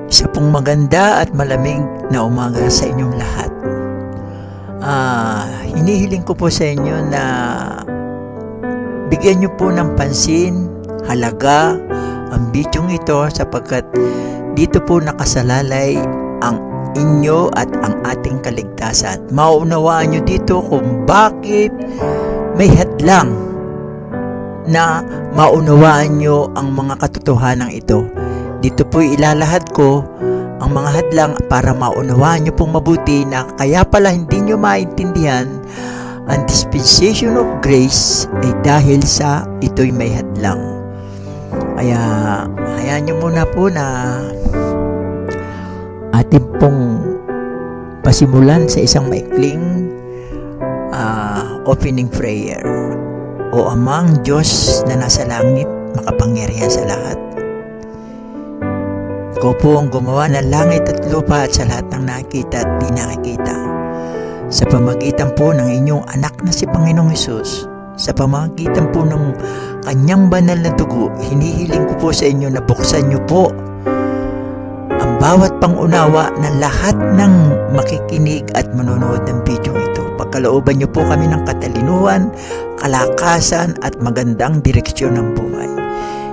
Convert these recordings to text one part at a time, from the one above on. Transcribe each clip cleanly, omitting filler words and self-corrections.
Isa pong maganda at malamig na umaga sa inyong lahat. Hinihiling ko po sa inyo na bigyan niyo po ng pansin, halaga ang bidyong ito sapagkat dito po nakasalalay ang inyo at ang ating kaligtasan. Maunawaan niyo dito kung bakit may hadlang na maunawaan niyo ang mga katotohanan ito. Dito po ilalahad ko ang mga hadlang para maunawaan nyo pong mabuti na kaya pala hindi nyo maintindihan ang dispensation of grace ay dahil sa ito'y may hadlang. Kaya hayaan nyo muna po na atin pong pasimulan sa isang maikling opening prayer. O Amang Diyos na nasa langit, makapangyarihan sa lahat, Ikaw po ang gumawa ng langit at lupa at sa lahat ng nakikita at di nakikita. Sa pamagitan po ng inyong anak na si Panginoong Hesus, sa pamagitan po ng kanyang banal na dugo, hinihiling ko po sa inyo na buksan niyo po ang bawat pangunawa ng lahat ng makikinig at manonood ng video ito. Pagkalooban niyo po kami ng katalinuhan, kalakasan at magandang direksyon ng buhay.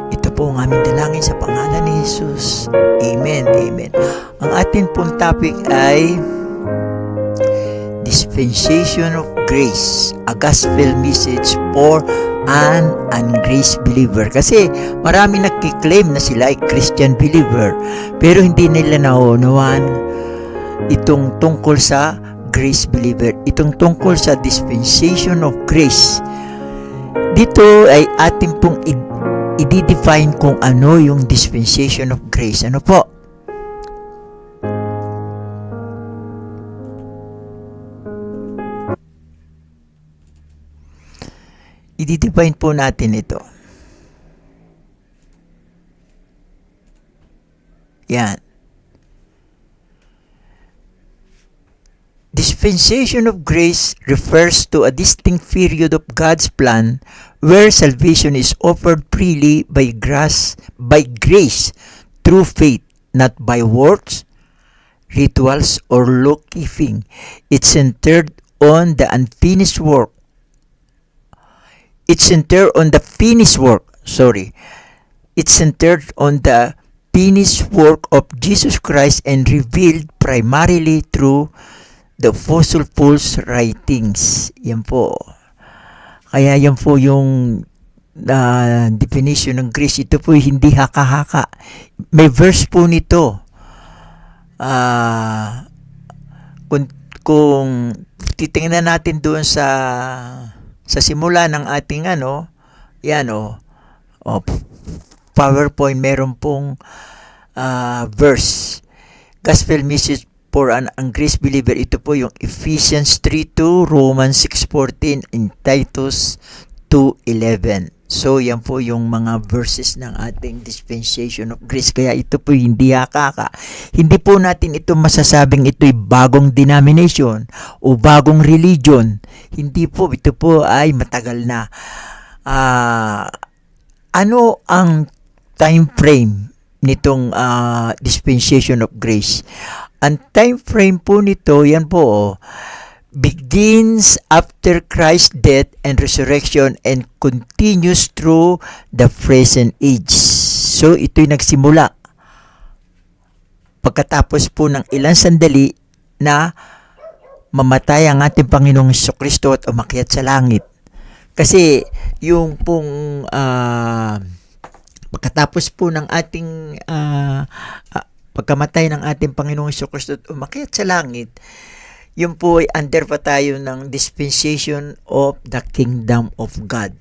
Ito po ang aming dalangin sa pangalan ni Jesus. Amen, amen. Ang ating pong topic ay Dispensation of Grace, a Gospel Message for an Ungraced Believer. Kasi marami nagkiklaim na sila ay Christian believer, pero hindi nila nauunawaan itong tungkol sa grace believer, itong tungkol sa Dispensation of Grace. Dito ay ating pong i-define kung ano yung dispensation of grace. Ano po? I-define po natin ito. Yan. Dispensation of grace refers to a distinct period of God's plan where salvation is offered freely by grace through faith, not by works, rituals, or law-keeping. It's centered on the unfinished work. It's centered on the finished work of Jesus Christ and revealed primarily through the Apostle Paul's writings. Yan po. Kaya yan po yung definition ng grace. Ito po hindi haka-haka. May verse po nito. Kung titingnan natin doon sa simula ng ating PowerPoint, meron pong verse. Gospel message for an ungraced believer. Ito po yung Ephesians 3:2, Romans 6:14, and Titus 2:11. So, yan po yung mga verses ng ating dispensation of grace. Kaya ito po hindi hakaka. Hindi po natin ito masasabing ito'y bagong denomination o bagong religion. Hindi po. Ito po ay matagal na. Ano ang time frame nitong dispensation of grace? Ang time frame po nito, yan po, begins after Christ's death and resurrection and continues through the present age. So, ito'y nagsimula pagkatapos po ng ilang sandali na mamatay ang ating Panginoong Jesucristo at umakyat sa langit. Kasi, yung pong pagkatapos po ng ating pagkamatay ng ating Panginoong Jesucristo at umakyat sa langit, yun po ay under pa tayo ng dispensation of the kingdom of God.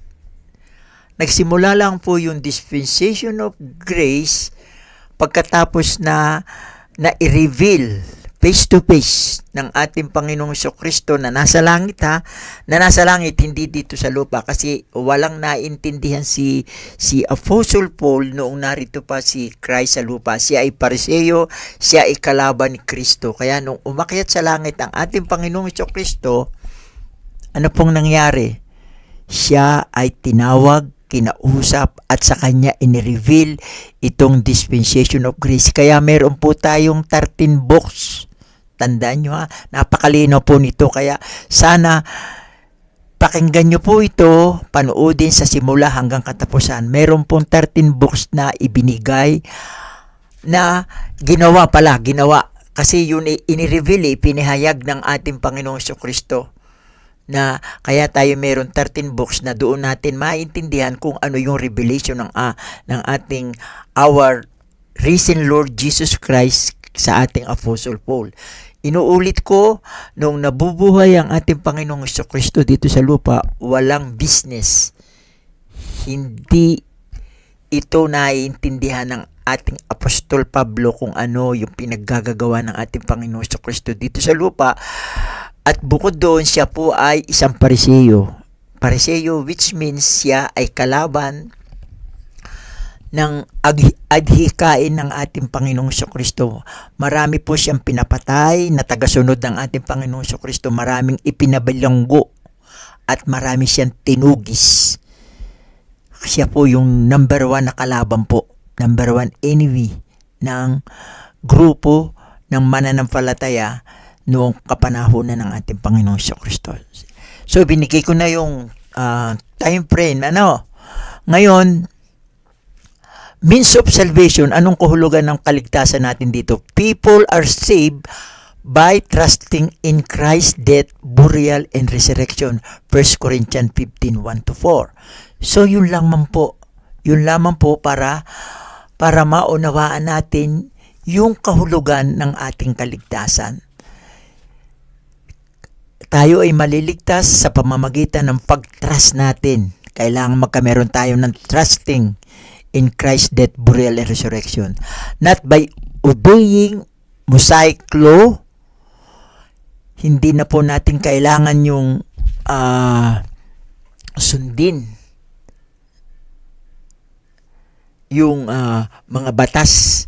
Nagsimula lang po yung dispensation of grace pagkatapos na i-reveal face to face ng ating Panginoong Jesucristo na nasa langit na nasa langit, hindi dito sa lupa, kasi walang naintindihan si Apostle Paul noong narito pa si Christ sa lupa. Siya ay Pariseo, siya ay kalaban ni Kristo. Kaya nung umakyat sa langit ang ating Panginoong Jesucristo, ano pong nangyari? Siya ay tinawag, kinausap at sa kanya inireveal itong dispensation of grace. Kaya meron po tayong 13 books. Tandaan nyo ha, napakalino po nito. Kaya sana pakinggan nyo po ito, panoodin sa simula hanggang katapusan. Meron pong 13 books na ibinigay na ginawa. Kasi yun inireveal, pinahayag ng ating Panginoong Kristo na kaya tayo meron 13 books na doon natin maintindihan kung ano yung revelation ng ating our risen Lord Jesus Christ sa ating Apostle Paul. Inuulit ko, nung nabubuhay ang ating Panginoong Kristo dito sa lupa, walang business. Hindi ito naiintindihan ng ating Apostol Pablo kung ano yung pinaggagawa ng ating Panginoong Kristo dito sa lupa. At bukod doon, siya po ay isang Pariseo. Pariseo, which means siya ay kalaban ng adhikain ng ating Panginoong Kristo. Marami po siyang pinapatay na tagasunod ng ating Panginoong Kristo. Maraming ipinabalanggo at marami siyang tinugis. Siya po yung number 1 na kalaban po. Number 1 enemy ng grupo ng mananampalataya noong kapanahunan ng ating Panginoong Kristo. So, binigay ko na yung time frame. Ngayon, means of salvation, anong kahulugan ng kaligtasan natin dito? People are saved by trusting in Christ's death, burial, and resurrection. 1 Corinthians 15, 1-4. So, yun lamang po. Yun lamang po para maunawaan natin yung kahulugan ng ating kaligtasan. Tayo ay maliligtas sa pamamagitan ng pag-trust natin. Kailangan magkameron tayo ng trusting in Christ's death, burial, and resurrection. Not by obeying Mosaic law. Hindi na po natin kailangan yung sundin yung mga batas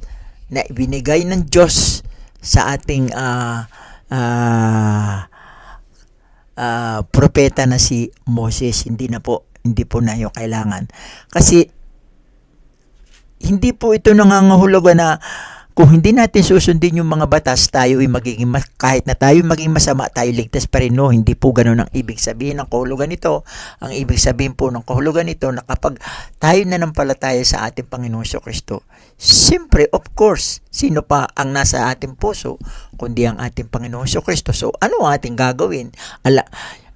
na ibinigay ng Diyos sa ating propeta na si Moses. Hindi po na yung kailangan. Kasi hindi po ito nangangahulugan na kung hindi natin susundin yung mga batas, tayo ay magiging, kahit na tayo maging masama, tayo ligtas pa rin. No, hindi po ganun ang ibig sabihin ng kahulugan nito. Ang ibig sabihin po ng kahulugan nito na kapag tayo nanampalataya sa ating Panginoong Kristo, siyempre, of course, sino pa ang nasa ating puso kundi ang ating Panginoong Kristo. So, ano ang ating gagawin?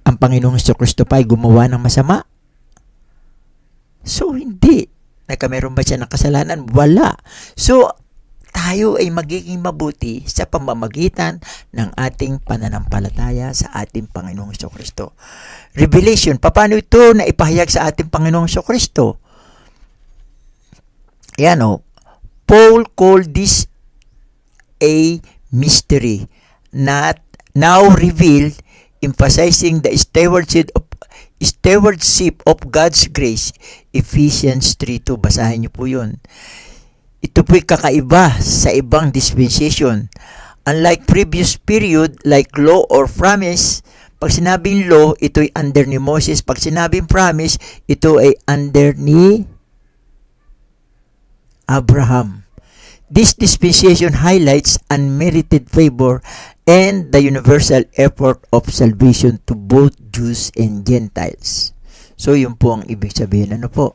Ang Panginoong Kristo pa ay gumawa ng masama? So, hindi. Meron ba siya ng kasalanan? Wala. So, tayo ay magiging mabuti sa pamamagitan ng ating pananampalataya sa ating Panginoong Kristo. Revelation, paano ito na ipahayag sa ating Panginoong Kristo? Yan o. Paul called this a mystery, not now revealed, emphasizing the stewardship of God's grace. Ephesians 3:2. Basahin niyo po yun. Ito po'y kakaiba sa ibang dispensation. Unlike previous period like law or promise, pag sinabing law, ito'y under ni Moses. Pag sinabing promise, ito ay under ni Abraham. This dispensation highlights unmerited favor and the universal effort of salvation to both Jews and Gentiles. So, yun po ang ibig sabihin. Ano po?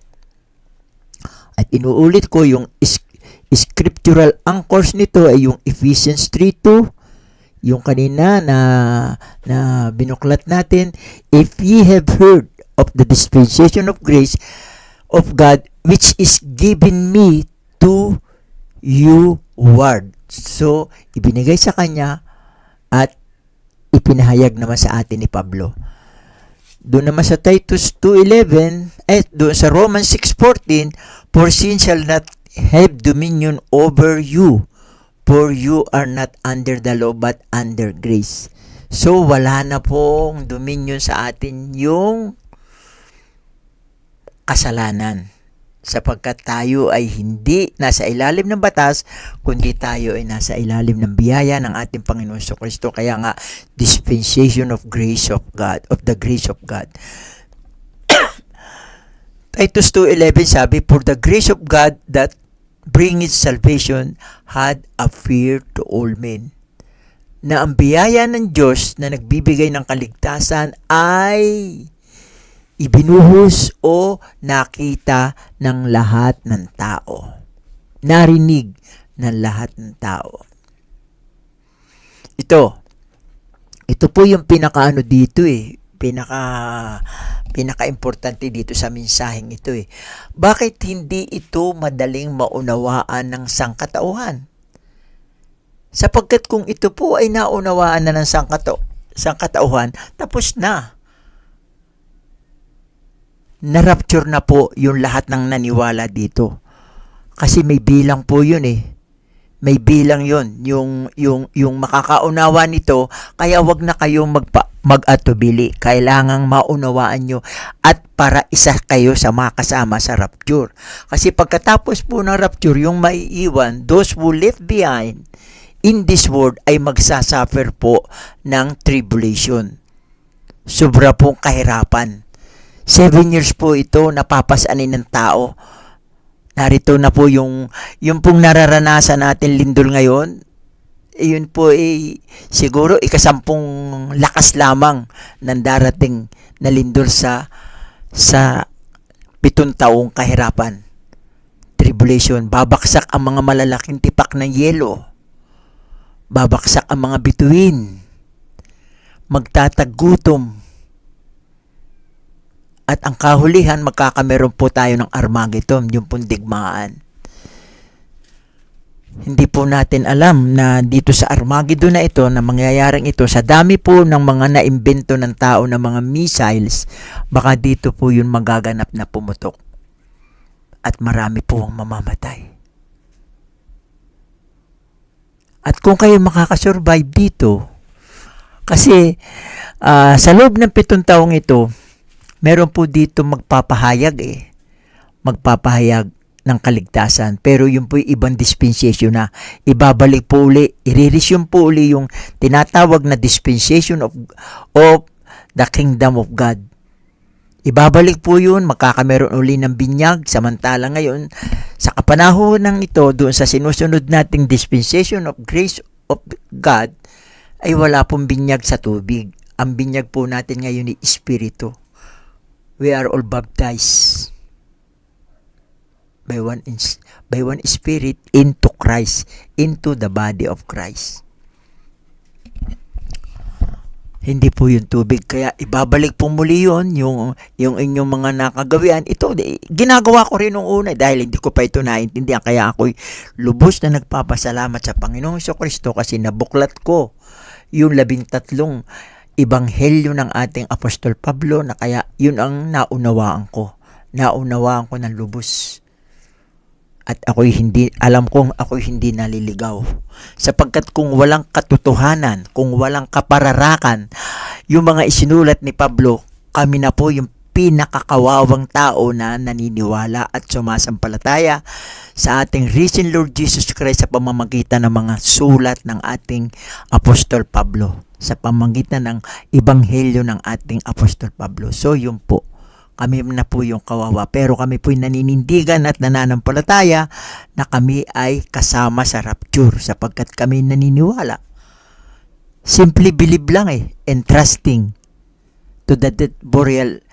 At inuulit ko yung scriptural anchors nito ay yung Ephesians 3:2, yung kanina na binuklat natin. If ye have heard of the dispensation of grace of God which is given me to you word. So, ibinigay sa kanya at ipinahayag naman sa atin ni Pablo. Doon naman sa Titus 2:11, doon sa Romans 6:14, for sin shall not have dominion over you, for you are not under the law but under grace. So, wala na pong dominion sa atin yung kasalanan, sapagkat tayo ay hindi nasa ilalim ng batas, kundi tayo ay nasa ilalim ng biyaya ng ating Panginoon Kristo. Kaya nga, dispensation of grace of God, of the grace of God. Titus 2:11 sabi, "For the grace of God that bringeth salvation had appeared to all men." Na ang biyaya ng Diyos na nagbibigay ng kaligtasan ay ibinuhos o nakita ng lahat ng tao. Narinig ng lahat ng tao. Ito po yung pinakaano dito pinaka-importante dito sa mensaheng ito Bakit hindi ito madaling maunawaan ng sangkatauhan? Sapagkat kung ito po ay naunawaan na ng sangkatauhan, tapos na. Na-rapture na po yung lahat ng naniwala dito. Kasi may bilang po yun May bilang yun, yung makakaunawa nito, kaya wag na kayong mag-atubili. Kailangang maunawaan nyo at para isa kayo sa makasama sa rapture. Kasi pagkatapos po ng rapture, yung maiiwan, those who left behind in this world ay magsasuffer po ng tribulation. Sobra pong kahirapan. 7 years po ito napapasanin ng tao. Narito na po yung pong nararanasan natin lindol ngayon. Yun po siguro ikasampung lakas lamang ng darating na lindol sa 7 taong kahirapan. Tribulation. Babaksak ang mga malalaking tipak ng yelo. Babaksak ang mga bituin. Magtatagutom. At ang kahulihan, magkakameron po tayo ng Armageddon, yung pong digmaan. Hindi po natin alam na dito sa Armageddon na ito, na mangyayaring ito, sa dami po ng mga naimbento ng tao na mga missiles, baka dito po yun magaganap na pumutok. At marami po ang mamamatay. At kung kayo makakasurvive dito, kasi sa loob ng 7 taong ito, meron po dito magpapahayag magpapahayag ng kaligtasan. Pero yun po yung ibang dispensation na ibabalik po uli, i-resume po uli yung tinatawag na dispensation of the kingdom of God. Ibabalik po yun, magkakameron uli ng binyag, samantala ngayon, sa kapanahon ng ito, doon sa sinusunod nating dispensation of grace of God, ay wala pong binyag sa tubig. Ang binyag po natin ngayon ay Espiritu. We are all baptized by one Spirit into Christ, into the body of Christ. Hindi po yung tubig, kaya ibabalik po muli yun, yung inyong mga nakagawian. Ito, ginagawa ko rin nung una dahil hindi ko pa ito naintindihan. Kaya ako'y lubos na nagpapasalamat sa Panginoong Jesucristo kasi nabuklat ko yung 13 ebanghelyo ng ating Apostol Pablo na kaya yun ang naunawaan ko. Naunawaan ko ng lubos. At ako'y hindi naliligaw. Sapagkat kung walang katotohanan, kung walang kapararakan, yung mga isinulat ni Pablo, kami na po yung pinakakawawang tao na naniniwala at sumasampalataya sa ating risen Lord Jesus Christ sa pamamagitan ng mga sulat ng ating Apostol Pablo, sa pamamagitan ng ebanghelyo ng ating Apostol Pablo. So yun po. Kami na po yung kawawa, pero kami po naninindigan at nananampalataya na kami ay kasama sa rapture sapagkat kami naniniwala. Simply believe lang and trusting to the death, burial,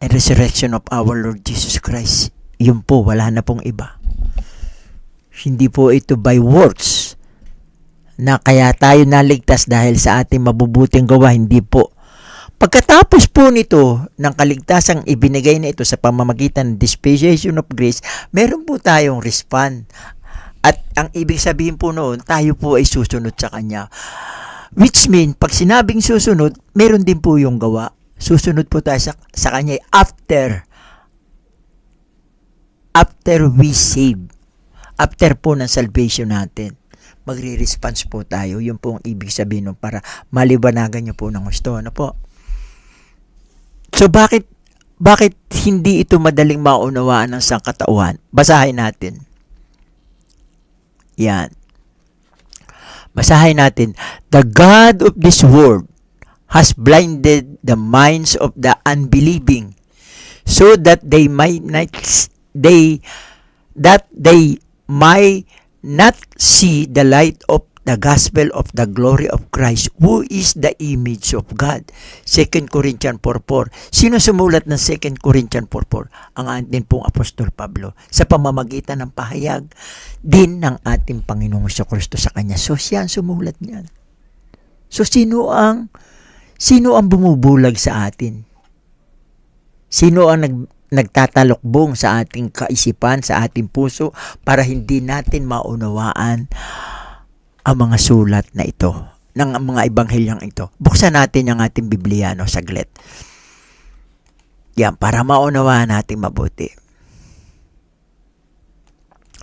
and resurrection of our Lord Jesus Christ. Yun po, wala na pong iba. Hindi po ito by works na kaya tayo naligtas dahil sa ating mabubuting gawa, hindi po. Pagkatapos po nito, ng kaligtasang ibinigay na ito sa pamamagitan ng dispensation of grace, meron po tayong respond. At ang ibig sabihin po noon, tayo po ay susunod sa Kanya. Which mean, pag sinabing susunod, meron din po yung gawa. Susunod po tayo sa Kanya after we save. After po ng salvation natin. Magre-response po tayo. Yun po ang ibig sabihin nun para malibanagan nyo po ng gusto. Ano po? So bakit hindi ito madaling maunawaan ng sangkatauhan? Basahin natin. Yan. Basahin natin. The God of this world has blinded the minds of the unbelieving so that they might not see the light of the gospel of the glory of Christ, who is the image of God. 2 Corinthians 4:4. Sino sumulat ng 2 Corinthians 4:4? Ang atin pong Apostol Pablo, sa pamamagitan ng pahayag din ng ating Panginoong Kristo sa kanya. So siya ang sumulat niyan. So sino ang bumubulag sa atin? Sino ang nagtatalokbong sa ating kaisipan, sa ating puso, para hindi natin maunawaan ang mga sulat na ito, ng mga ebanghelyong ito? Buksan natin ang ating Biblia, saglit. Yan, para maunawaan natin mabuti.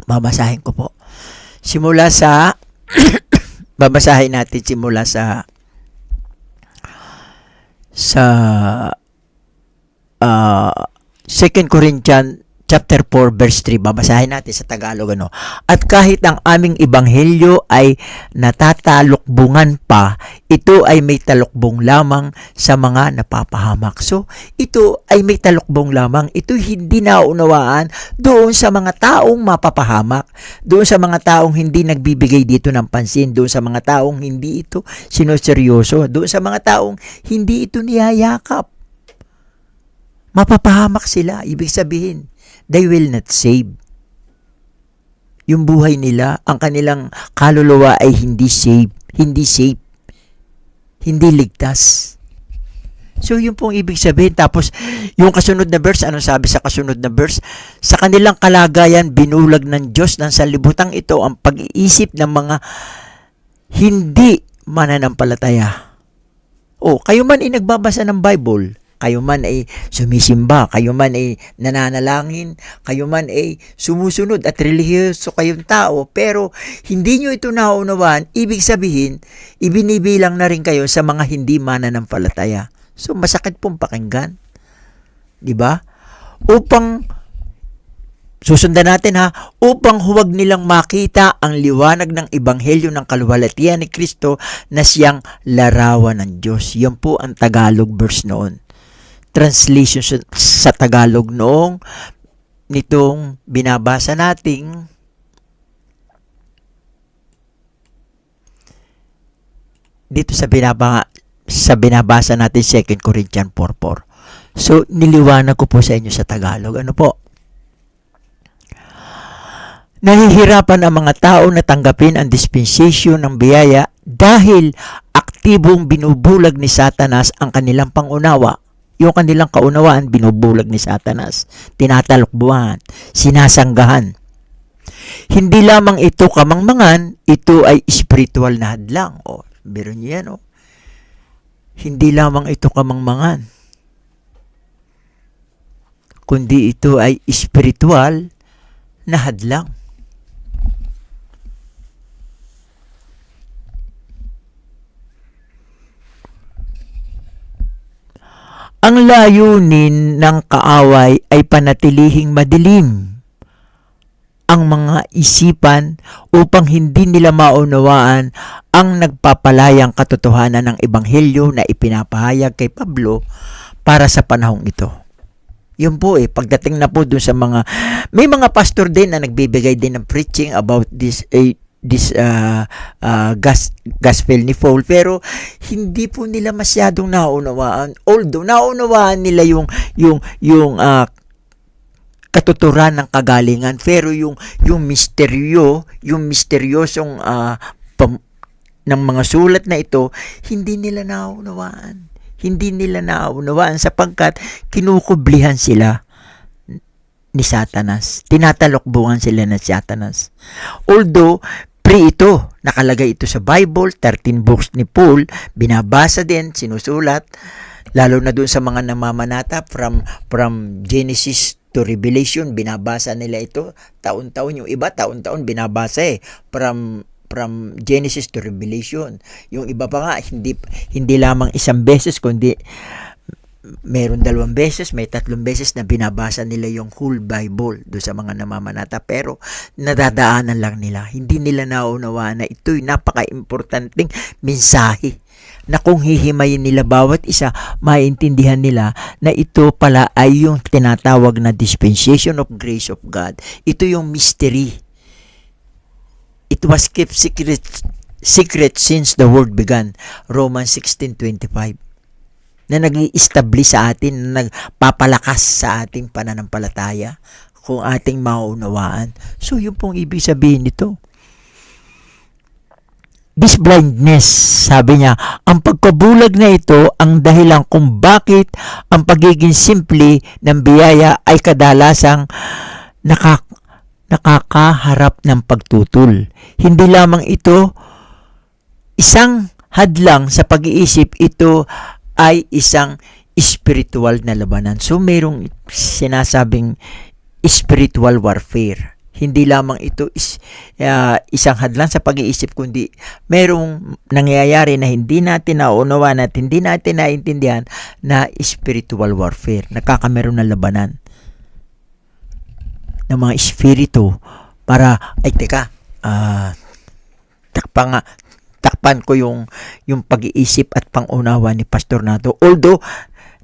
Babasahin ko po. Babasahin natin simula sa 2 Corinthians chapter 4 verse 3. Babasahin natin sa Tagalog. At kahit ang aming ebanghelyo ay natatalokbungan pa, ito ay may talokbong lamang sa mga napapahamak. So, ito ay may talokbong lamang. Ito hindi naunawaan doon sa mga taong mapapahamak, doon sa mga taong hindi nagbibigay dito ng pansin, doon sa mga taong hindi ito sinoseryoso, doon sa mga taong hindi ito niyayakap. Mapapahamak sila. Ibig sabihin, they will not save. Yung buhay nila, ang kanilang kaluluwa ay hindi safe, hindi ligtas. So, yun pong ibig sabihin. Tapos, yung kasunod na verse, anong sabi sa kasunod na verse? Sa kanilang kalagayan, binulag ng Diyos ng sanlibutan ito ang pag-iisip ng mga hindi mananampalataya. Kayo man ay nagbabasa ng Bible, kayo man ay sumisimba, kayo man ay nananalangin, kayo man ay sumusunod at relihiyoso kayong tao, pero hindi nyo ito naunawaan, ibig sabihin, ibinibilang na rin kayo sa mga hindi mananampalataya. So, masakit pong pakinggan. Diba? Susundan natin upang huwag nilang makita ang liwanag ng ebanghelyo ng kaluwalhatian ni Kristo na siyang larawan ng Diyos. Yan po ang Tagalog verse noon. Translation sa Tagalog noong nitong binabasa nating dito sa binabasa natin 2 Corinthians 4:4. So, niliwanag ko po sa inyo sa Tagalog. Ano po? Nahihirapan ang mga tao na tanggapin ang dispensation ng biyaya dahil aktibong binubulag ni Satanas ang kanilang pangunawa. Yung kanilang kaunawaan, binubulag ni Satanas, tinatalokbuhan, sinasanggahan. Hindi lamang ito kamangmangan, ito ay spiritual na hadlang. Biro niyo yan. Hindi lamang ito kamangmangan, kundi ito ay spiritual na hadlang. Ang layunin ng kaaway ay panatilihing madilim ang mga isipan upang hindi nila maunawaan ang nagpapalayang katotohanan ng ebanghelyo na ipinapahayag kay Pablo para sa panahong ito. Yun po pagdating na po dun sa may mga pastor din na nagbibigay din ng preaching about this gospel ni Paul, pero hindi po nila masyadong naunawaan. Although naunawaan nila yung katuturan ng kagalingan, pero yung misteryosong ng mga sulat na ito, hindi nila naunawaan. Hindi nila naunawaan sapagkat kinukublihan sila ni Satanas. Tinatalokbuhan sila ng Satanas. Although ito, nakalagay ito sa Bible, 13 books ni Paul, binabasa din, sinusulat, lalo na doon sa mga namamanata from Genesis to Revelation, binabasa nila ito taon-taon. Yung iba taon-taon binabasa from Genesis to Revelation. Yung iba pa nga hindi lamang isang beses, kundi meron 2 beses, may 3 beses na binabasa nila yung whole Bible do sa mga namamanata, pero nadadaanan lang nila. Hindi nila naunawaan na ito'y napaka-importanting mensahe na kung hihimayin nila bawat isa, maintindihan nila na ito pala ay yung tinatawag na dispensation of grace of God. Ito yung mystery. It was kept secret since the world began. Romans 16:25. Na nag-i-establish sa atin, na nagpapalakas sa ating pananampalataya kung ating maunawaan. So, yun pong ibig sabihin nito. This blindness, sabi niya, ang pagkabulag na ito ang dahilan kung bakit ang pagiging simple ng biyaya ay kadalasang nakakaharap ng pagtutol. Hindi lamang ito isang hadlang sa pag-iisip, ito ay isang spiritual na labanan. So, mayroong sinasabing spiritual warfare. Hindi lamang ito isang hadlang sa pag-iisip, kundi merong nangyayari na hindi natin naunawaan at hindi natin naintindihan na spiritual warfare. Nakakameron ng labanan ng mga espiritu para, takpan ko yung pag-iisip at pangunawa ni Pastor Nato. Although,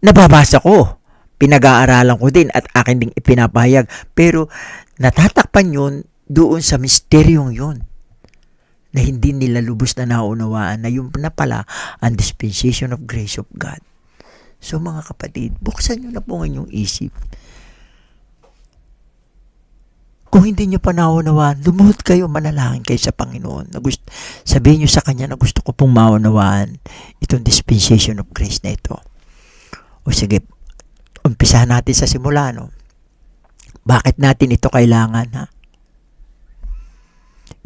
nababasa ko, pinag-aaralan ko din at akin ding ipinapahayag, pero natatakpan yun doon sa misteryong yun na hindi nila lubos na naunawaan na yun na pala ang dispensation of grace of God. So mga kapatid, buksan nyo na po ang inyong isip. Kung hindi nyo pa naunawaan, lumuhod kayo, manalangin kayo sa Panginoon. Sabihin nyo sa Kanya na gusto ko pong maunawaan itong dispensation of grace na ito. O sige, umpisahan natin sa simula, no? Bakit natin ito kailangan, ha?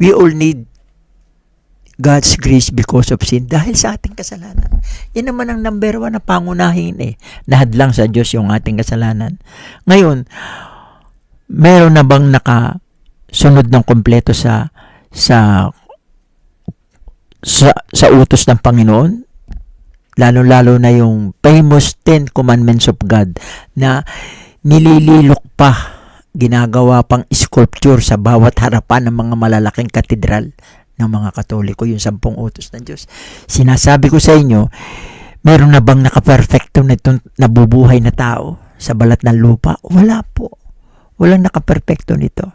We all need God's grace because of sin, dahil sa ating kasalanan. Yan naman ang number 1 na pangunahin, nahadlang sa Diyos yung ating kasalanan. Ngayon, meron na bang nakasunod ng kompleto sa utos ng Panginoon? Lalo-lalo na yung famous 10 Commandments of God na nilililok pa, ginagawa pang sculpture sa bawat harapan ng mga malalaking katedral ng mga Katoliko, yung 10 utos ng Diyos. Sinasabi ko sa inyo, meron na bang nakaperfecto na itong nabubuhay na tao sa balat ng lupa? Wala po. Walang nakaperfecto nito.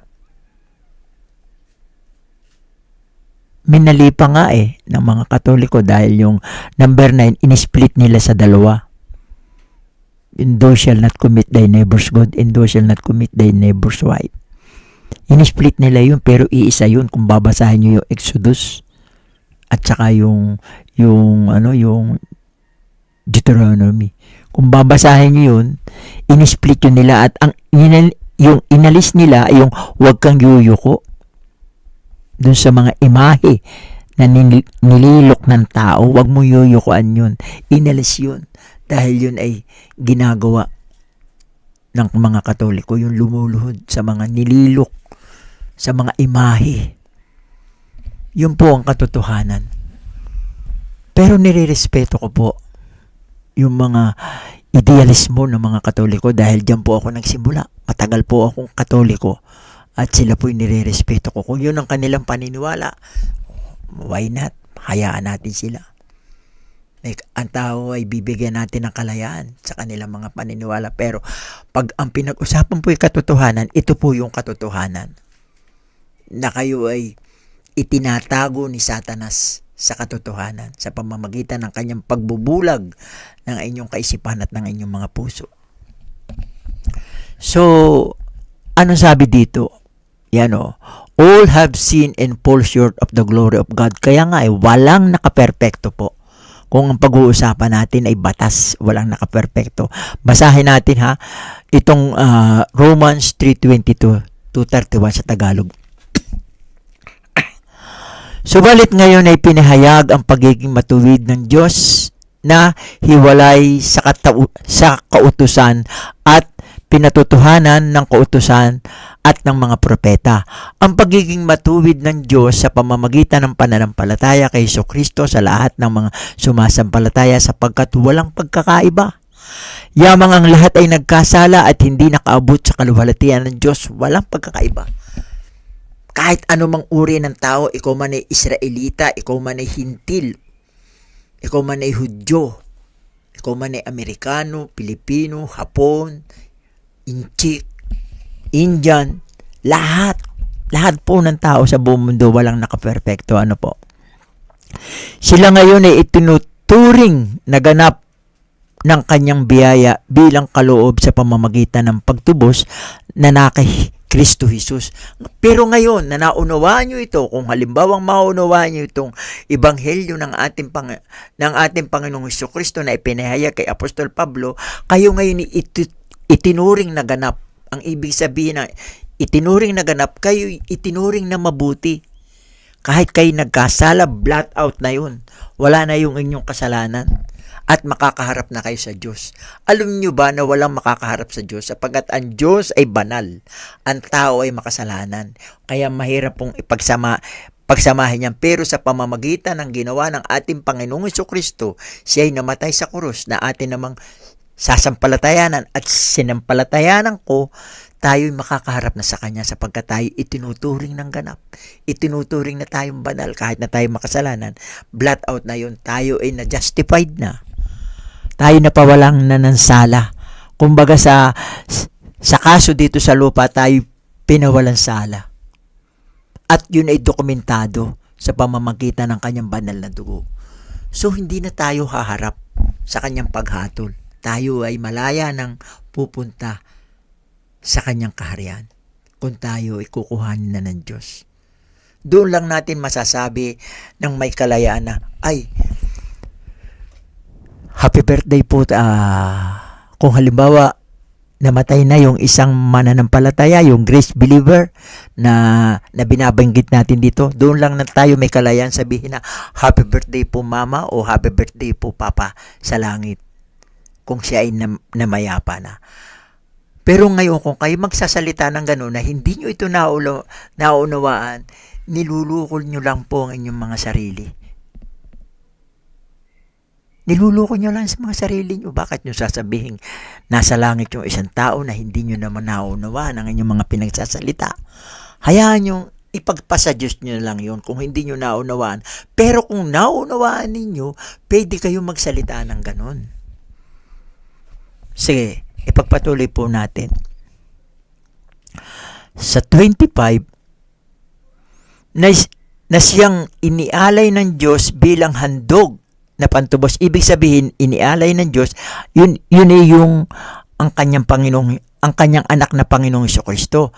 Minalipa nga ng mga Katoliko dahil yung number 9, in-split nila sa dalawa. And thou shall not commit thy neighbor's good, and thou shall not commit thy neighbor's wife. In-split nila yun, pero iisa yun kung babasahin nyo yung Exodus at saka yung Deuteronomy. Kung babasahin nyo yun, in-split yun nila at yung inalis nila ay yung huwag kang yuyuko dun sa mga imahe na nililok ng tao, huwag mo yuyukuan yun. Inalis yun dahil yun ay ginagawa ng mga Katoliko, yung lumuluhod sa mga nililok, sa mga imahe. Yun po ang katotohanan. Pero nirerespeto ko po yung mga idealismo ng mga Katoliko dahil dyan po ako nagsimula. Matagal po akong Katoliko at sila po nirerespeto ko. Kung yun ang kanilang paniniwala, why not? Hayaan natin sila. Ang tao ay bibigyan natin ng kalayaan sa kanilang mga paniniwala. Pero pag ang pinag-usapan po ay katotohanan, ito po yung katotohanan. Na kayo ay itinatago ni Satanas sa katotohanan sa pamamagitan ng kanyang pagbubulag ng inyong kaisipan at ng inyong mga puso. So, ano sabi dito? Yan all have sinned and fall short of the glory of God. Kaya nga walang nakaperpekto po. Kung ang pag-uusapan natin ay batas, walang nakaperpekto. Basahin natin itong Romans 3:22-31 sa Tagalog. Subalit ngayon ay pinahayag ang pagiging matuwid ng Diyos na hiwalay sa kautusan at pinatutuhanan ng kautusan at ng mga propeta. Ang pagiging matuwid ng Diyos sa pamamagitan ng pananampalataya kay Jesucristo sa lahat ng mga sumasampalataya sapagkat walang pagkakaiba. Yamang ang lahat ay nagkasala at hindi nakaabot sa kaluwalhatian ng Diyos, walang pagkakaiba. Kahit anumang uri ng tao, ikaw man ay Israelita, ikaw man ay Hintil, ikaw man ay Hudyo, ikaw man ay Amerikano, Pilipino, Hapon, Inchik, Indian, lahat po ng tao sa buong mundo walang nakaperfecto. Ano po? Sila ngayon ay itinuturing na ganap ng kanyang biyaya bilang kaloob sa pamamagitan ng pagtubos na kay Kristo Jesus. Pero ngayon, na naunawaan nyo ito, kung halimbawang maunawaan nyo itong ebanghelyo ng ating Panginoong Hesukristo na ipinahayag kay Apostol Pablo, kayo ngayon itinuring na ganap. Ang ibig sabihin na itinuring na ganap, kayo itinuring na mabuti. Kahit kayo nagkasala, blot out na yun. Wala na yung inyong kasalanan. At makakaharap na kayo sa Diyos. Alam nyo ba na walang makakaharap sa Diyos? Sapagkat ang Diyos ay banal. Ang tao ay makasalanan. Kaya mahirap pong pagsamahin yan. Pero sa pamamagitan ng ginawa ng ating Panginoong Hesukristo, siya ay namatay sa krus na atin namang sasampalatayanan at sinampalatayanan ko, tayo'y makakaharap na sa Kanya sapagkat tayo itinuturing ng ganap. Itinuturing na tayong banal kahit na tayo makasalanan. Blot out na yun. Tayo ay na-justified na. Tayo na pawalang nanansala. Kumbaga sa kaso dito sa lupa, tayo pinawalan sala. At yun ay dokumentado sa pamamagitan ng Kanyang banal na dugo. So, hindi na tayo haharap sa Kanyang paghatol. Tayo ay malaya ng pupunta sa Kanyang kaharian kung tayo ay kukuhanin na ng Diyos. Doon lang natin masasabi ng may kalayaan na, ay, happy birthday po. Kung halimbawa, namatay na yung isang mananampalataya, yung grace believer na binabanggit natin dito, doon lang na tayo may kalayaan sabihin na, happy birthday po mama o happy birthday po papa sa langit. Kung siya ay namayapa na. Pero ngayon, kung kayo magsasalita ng gano'n na hindi nyo ito naunawaan, nilulukol nyo lang po ang inyong mga sarili. Nilulukol nyo lang sa mga sarili nyo. Bakit nyo sasabihin nasa langit yung isang tao na hindi nyo naman naunawaan ang inyong mga pinagsasalita? Hayaan nyo, ipagpasa Diyos nyo lang yun kung hindi nyo naunawaan. Pero kung naunawaan ninyo, pwede kayo magsalita ng gano'n. Sige. Ipagpatuloy po natin. Sa 25, na siyang inialay ng Diyos bilang handog na pantubos. Ibig sabihin, inialay ng Diyos, yun ay yung ang kanyang anak na Panginoong Hesukristo,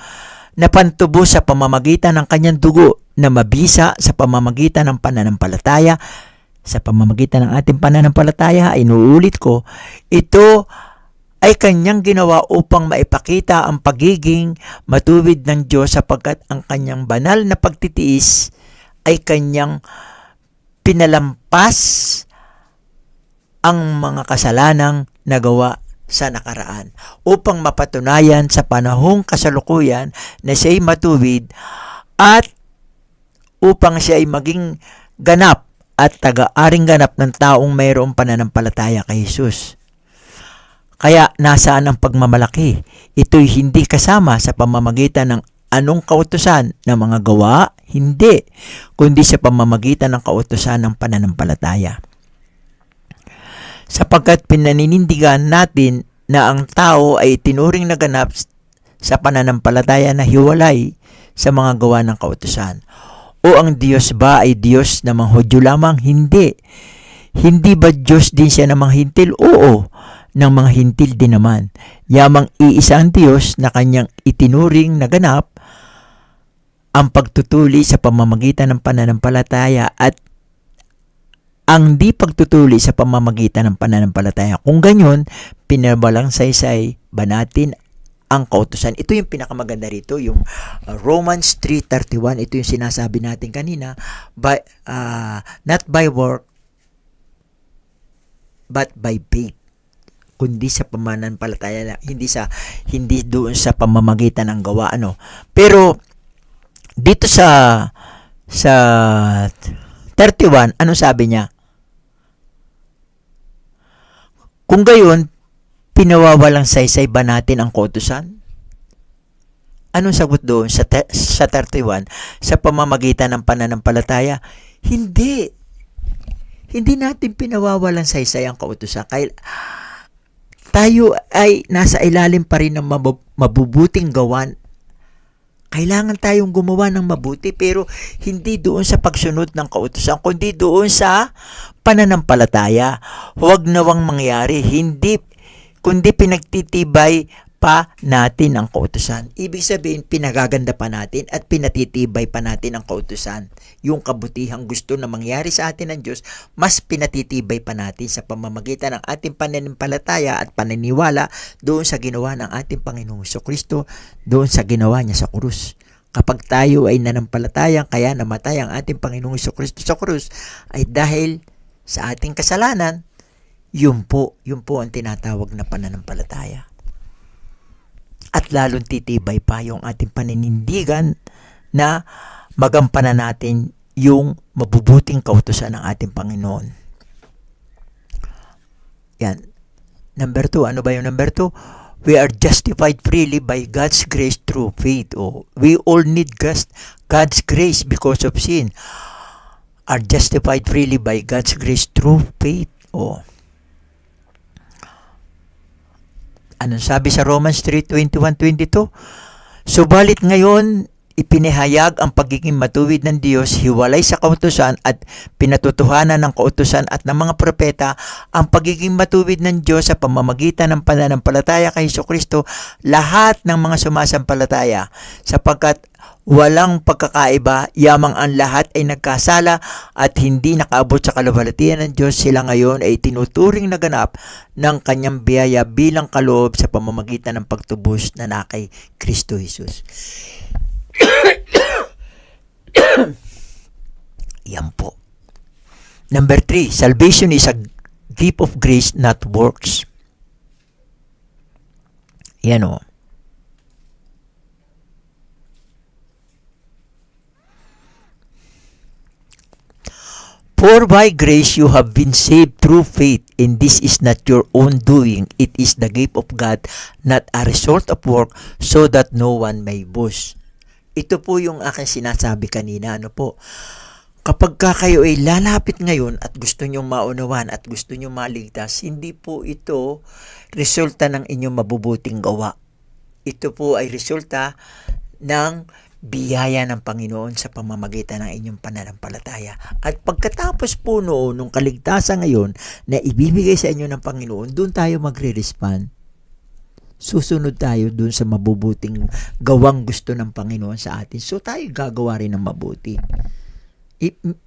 na pantubos sa pamamagitan ng kanyang dugo, na mabisa sa pamamagitan ng pananampalataya. Sa pamamagitan ng ating pananampalataya, inuulit ko, ito ay kanyang ginawa upang maipakita ang pagiging matuwid ng Diyos sapagkat ang kanyang banal na pagtitiis ay kanyang pinalampas ang mga kasalanang nagawa sa nakaraan upang mapatunayan sa panahong kasalukuyan na siya ay matuwid at upang siya ay maging ganap at taga-aring ganap ng taong mayroong pananampalataya kay Jesus. Kaya nasaan ang pagmamalaki? Ito'y hindi kasama sa pamamagitan ng anong kautusan ng mga gawa? Hindi, kundi sa pamamagitan ng kautusan ng pananampalataya. Sapagkat pinaninindigan natin na ang tao ay tinuring na ganap sa pananampalataya na hiwalay sa mga gawa ng kautusan. O ang Diyos ba ay Diyos na mga Hudyo lamang? Hindi. Hindi ba Diyos din siya ng mga hintil? Oo, ng mga hintil din naman. Yamang iisa ang Diyos na kanyang itinuring na ganap ang pagtutuli sa pamamagitan ng pananampalataya at ang di pagtutuli sa pamamagitan ng pananampalataya. Kung ganyan, pinabalang saysay ba natin ang kautusan? Ito yung pinakamaganda rito, yung Romans 3:31. Ito yung sinasabi natin kanina, not by work, but by faith. Kundi sa pananampalataya, hindi doon sa pamamagitan ng gawa, Pero dito sa 31, ano sabi niya? Kung gayon, pinawawalang saysay ba natin ang kautusan? Anong sagot doon sa 31? Sa pamamagitan ng pananampalataya? Hindi. hindi natin pinawawalan saysay ang kautusan. Tayo ay nasa ilalim pa rin ng mabubuting gawan. Kailangan tayong gumawa ng mabuti, pero hindi doon sa pagsunod ng kautusan, kundi doon sa pananampalataya. Huwag nawang mangyari, kundi pinagtitibay pa natin ang kautusan. Ibig sabihin, pinagaganda pa natin at pinatitibay pa natin ang kautusan. Yung kabutihang gusto na mangyari sa atin ng Diyos, mas pinatitibay pa natin sa pamamagitan ng ating pananampalataya at paniniwala doon sa ginawa ng ating Panginoong Jesucristo, doon sa ginawa niya sa krus. Kapag tayo ay nanampalataya, kaya namatay ang ating Panginoong Jesucristo sa krus, ay dahil sa ating kasalanan, yun po ang tinatawag na pananampalataya. At lalong titibay pa yung ating paninindigan na magampanan natin yung mabubuting kautusan ng ating Panginoon. Yan. Number 2. Ano ba yung number 2? We are justified freely by God's grace through faith. We all need God's grace because of sin. Are justified freely by God's grace through faith. Anong sabi sa Romans 3:21-22? Subalit ngayon, ipinahayag ang pagiging matuwid ng Diyos, hiwalay sa kautusan at pinatutuhanan ng kautusan at ng mga propeta, ang pagiging matuwid ng Diyos sa pamamagitan ng pananampalataya kay Jesucristo, lahat ng mga sumasampalataya, sapagkat walang pagkakaiba, yamang ang lahat ay nagkasala at hindi nakaabot sa kaluwalhatian ng Diyos. Sila ngayon ay tinuturing na ganap ng kanyang biyaya bilang kaloob sa pamamagitan ng pagtubos na kay Kristo Jesus. Yan po. Number 3, salvation is a gift of grace, not works. Yan o. For by grace you have been saved through faith, and this is not your own doing. It is the gift of God, not a result of work, so that no one may boast. Ito po yung aking sinasabi kanina. Kapag kayo ay lalapit ngayon at gusto nyong maunawan at gusto nyong maligtas, hindi po ito resulta ng inyong mabubuting gawa. Ito po ay resulta ng biyaya ng Panginoon sa pamamagitan ng inyong pananampalataya. At pagkatapos po noon, nung kaligtasan ngayon na ibibigay sa inyo ng Panginoon, doon tayo magre-respond. Susunod tayo doon sa mabubuting gawang gusto ng Panginoon sa atin. So tayo gagawa rin ng mabuti.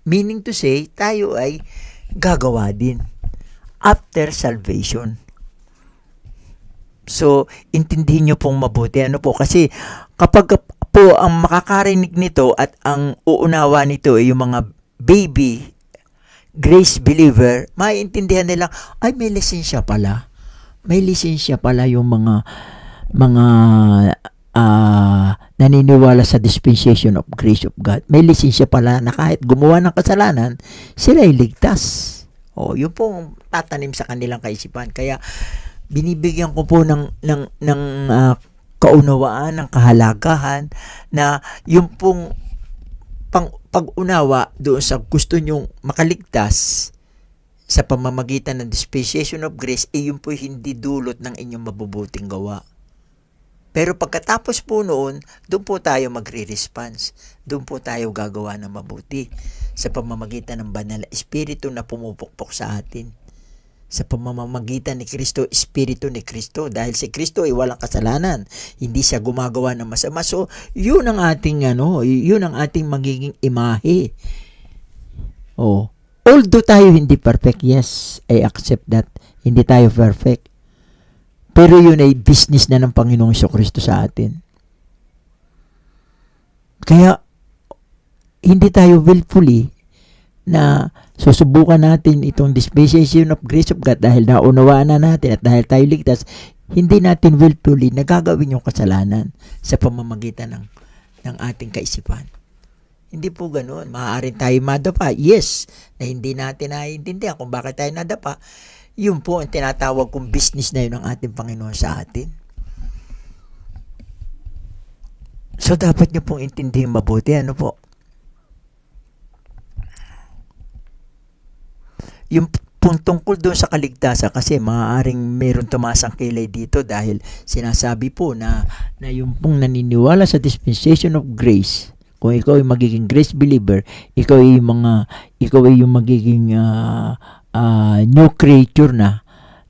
Meaning to say, tayo ay gagawa din after salvation. So, intindihin nyo pong mabuti. Kasi kapag po ang makakarinig nito at ang uunawa nito ay yung mga baby grace believer, maiintindihan nila, ay may lisensya pala. May lisensya pala yung mga naniniwala sa dispensation of grace of God. May lisensya pala na kahit gumawa ng kasalanan, sila ay ligtas. Yun pong tatanim sa kanilang kaisipan. Kaya binibigyan ko po ng kaunawaan, ng kahalagahan na yung pong pag-unawa doon sa gusto nyong makaligtas sa pamamagitan ng dispensation of grace, yun po hindi dulot ng inyong mabubuting gawa. Pero pagkatapos po noon, doon po tayo magre-response. Doon po tayo gagawa ng mabuti sa pamamagitan ng banal na Espiritu na pumupukpok sa atin. Sa pamamagitan ni Kristo, Espiritu ni Kristo. Dahil si Kristo ay walang kasalanan. Hindi siya gumagawa ng masama. So, yun ang ating magiging imahe. Although tayo hindi perfect, yes, I accept that. Hindi tayo perfect. Pero yun ay business na ng Panginoong Jesucristo sa atin. Kaya, hindi tayo willfully na susubukan natin itong dispensation of grace of God dahil naunawaan na natin at dahil tayo ligtas, hindi natin willfully nagagawin yung kasalanan sa pamamagitan ng ating kaisipan. Hindi po ganoon. Maaaring tayo madapa. Yes, na hindi natin naiintindihan kung bakit tayo nadapa. Yun po ang tinatawag kong business na yun ng ating Panginoon sa atin. So, dapat nyo pong intindihin mabuti. Yung pong tungkol doon sa kaligtasan, kasi maaaring meron tumasang kilay dito dahil sinasabi po na yung pong naniniwala sa dispensation of grace, kung ikaw ay magiging grace believer, ikaw ay yung magiging new creature na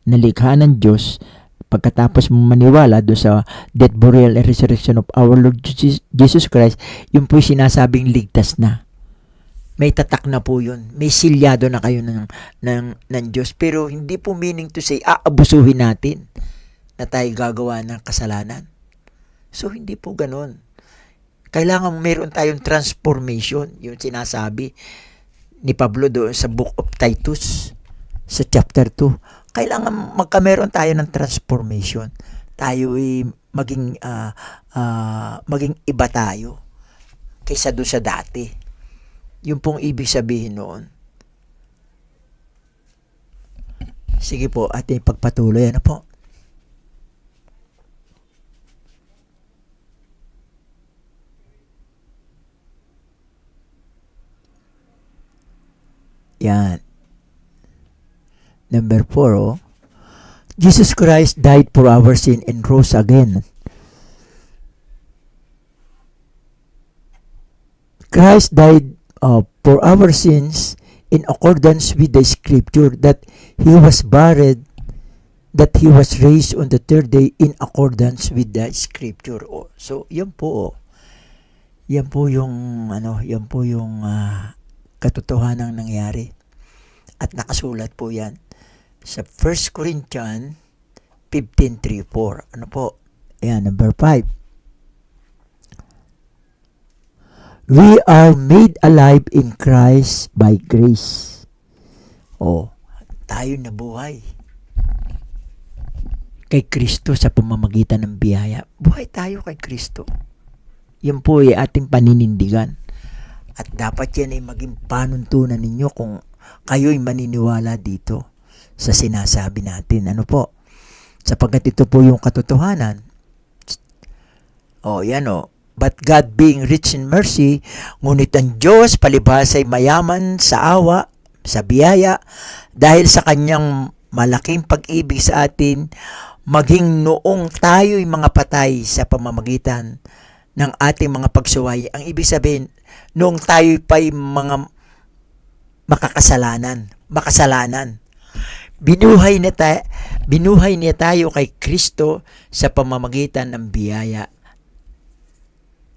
nalikha ng Diyos pagkatapos mong maniwala doon sa death, burial, and resurrection of our Lord Jesus Christ. Yung po sinasabing ligtas na. May tatak na po yun. May silyado na kayo ng Diyos. Pero hindi po meaning to say, aabusuhin natin na tayo gagawa ng kasalanan. So, hindi po ganun. Kailangan meron tayong transformation. Yung sinasabi ni Pablo doon sa Book of Titus, sa chapter 2. Kailangan magkameron tayo ng transformation. Tayo ay maging iba tayo kaysa doon sa dati. Yung pong ibig sabihin noon. Sige po, ating pagpatuloy. Ano po? Yan. Number 4, Jesus Christ died for our sin and rose again. Christ died for our sins in accordance with the scripture, that He was buried, that He was raised on the third day in accordance with the scripture. So, yan po. Yan po yung katotohanan ng nangyari. At nakasulat po yan sa 1 Corinthians 15:3-4. Ano po? Ayan, number 5. We are made alive in Christ by grace. Tayo nabuhay kay Kristo sa pamamagitan ng biyaya. Buhay tayo kay Kristo. Yan po ay ating paninindigan. At dapat yan ay maging panuntunan ninyo kung kayo'y maniniwala dito sa sinasabi natin. Ano po? Sapagkat ito po yung katotohanan. But God being rich in mercy, ngunit ang Diyos palibhas ay mayaman sa awa, sa biyaya, dahil sa kanyang malaking pag-ibig sa atin, maging noong tayo'y mga patay sa pamamagitan ng ating mga pagsuway. Ang ibig sabihin, noong tayo'y pa'y mga makasalanan. Binuhay niya tayo kay Kristo sa pamamagitan ng biyaya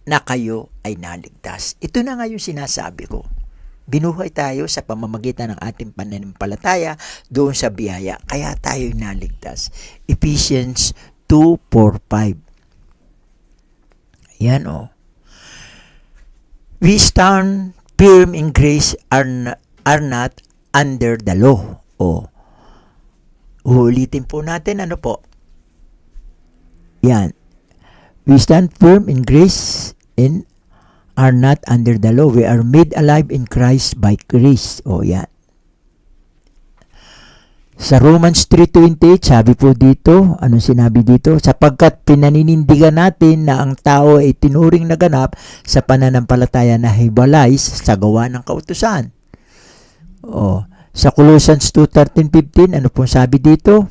na kayo ay naligtas. Ito na nga yung sinasabi ko. Binuhay tayo sa pamamagitan ng ating pananampalataya doon sa biyaya. Kaya tayo ay naligtas. Ephesians 2:4-5. Yan We stand firm in grace, are not under the law. Ulitin po natin, ano po? Yan. We stand firm in grace and are not under the law. We are made alive in Christ by grace. Yan. Sa Romans 3:28, sabi po dito, anong sinabi dito? Sapagkat pinaninindigan natin na ang tao ay tinuring na ganap sa pananampalataya na hiwalay sa gawa ng kautusan. Sa Colossians 2:13-15, ano pong sabi dito?